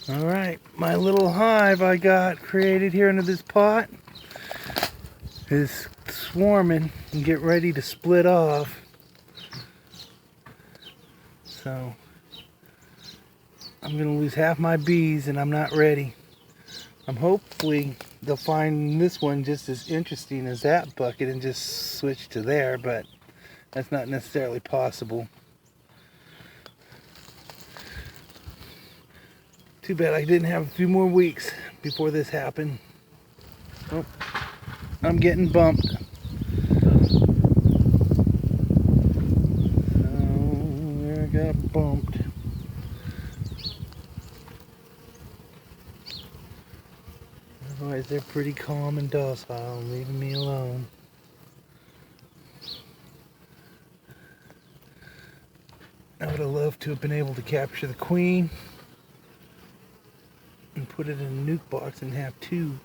Alright, my little hive I got created here under this pot is swarming and get ready to split off. So I'm going to lose half my bees and I'm not ready. Hopefully they'll find this one just as interesting as that bucket and just switch to there, but that's not necessarily possible. Too bad I didn't have a few more weeks before this happened. Oh, I'm getting bumped. So, there I got bumped. Otherwise, they're pretty calm and docile, leaving me alone. I would have loved to have been able to capture the queen and put it in a nuke box and have two